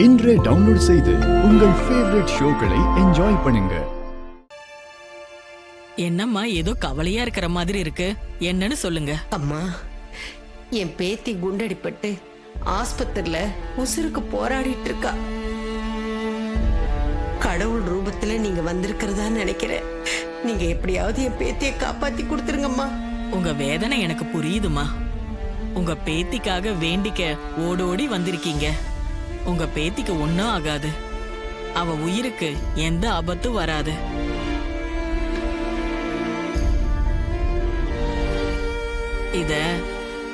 இன்றே டவுன்லோட் செய்து உங்கள் ஃபேவரட் ஷோக்களை என்ஜாய் பண்ணுங்க. என்னம்மா ஏதோ கவலையா இருக்கிற மாதிரி இருக்கு, என்னன்னு சொல்லுங்க. அம்மா, என் பேத்தி குண்டடிப்பட்டு ஆஸ்பத்திரியில உசுருக்கு போராடிட்டு இருக்கா. கடவுள் ரூபத்துல நீங்க வந்திருக்கிறதா நினைக்கிறேன். நீங்க எப்படியாவது என் பேத்தியை காப்பாத்தி கொடுத்துருங்கம்மா. உங்க வேதனை எனக்கு புரியுதுமா. உங்க பேத்திக்காக வேண்டிக்க ஓடோடி வந்திருக்கீங்க. உங்க பேத்திக்கு ஒன்னும் ஆகாது. அவ உயிருக்கு எந்த ஆபத்தும் வராது. இத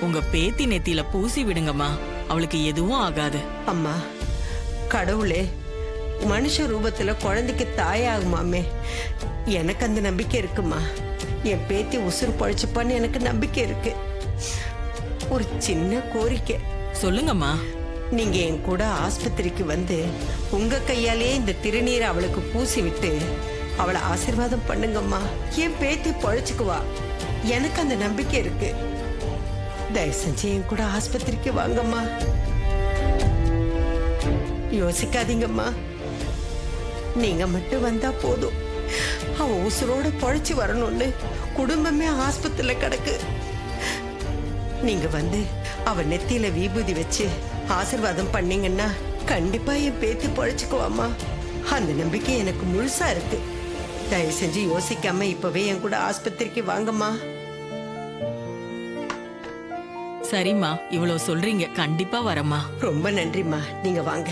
உங்க பேத்தி நெத்தியில பூசி விடுங்கம்மா, அவளுக்கு எதுவும் ஆகாது. அம்மா, கடவுளே மனுஷ ரூபத்துல குழந்தைக்கு தாயாகுமாமே, எனக்கு அந்த நம்பிக்கை இருக்குமா. என் பேத்தி உசுறு பழிச்சுப்பான்னு எனக்கு நம்பிக்கை இருக்கு. ஒரு சின்ன கோரிக்கை. சொல்லுங்கம்மா. நீங்க என் கூட ஆஸ்பத்திரிக்கு வந்து உங்க கையாலேயே இந்த திருநீரை அவளுக்கு பூசி விட்டு அவளை ஆசீர்வாதம் பண்ணுங்கம்மா. என் பேத்தி பழிச்சுக்குவா, எனக்கு அந்த நம்பிக்கை இருக்கு. தயவு செஞ்சு என் கூட ஆஸ்பத்திரிக்கு வாங்கம்மா. யோசிக்காதீங்கம்மா, நீங்க மட்டும் வந்தா போதும். அவ உசுரோட பழிச்சு வரணும்னு குடும்பமே ஆஸ்பத்திரியில கிடக்கு. நீங்க வந்து அவ நெத்தியில விபூதி வச்சு ஆசீர்வாதம் பண்ணீங்கன்னா கண்டிப்பா என் பேத்தி பழிச்சுக்குவாமா. அந்த நம்பிக்கை எனக்கு முழுசா இருக்கு. தயவு செஞ்சு யோசிக்காம இப்பவே என் கூட ஆஸ்பத்திரிக்கு வாங்கம்மா. சரிம்மா, இவ்வளவு சொல்றீங்க, கண்டிப்பா வரமா. ரொம்ப நன்றிம்மா, நீங்க வாங்க.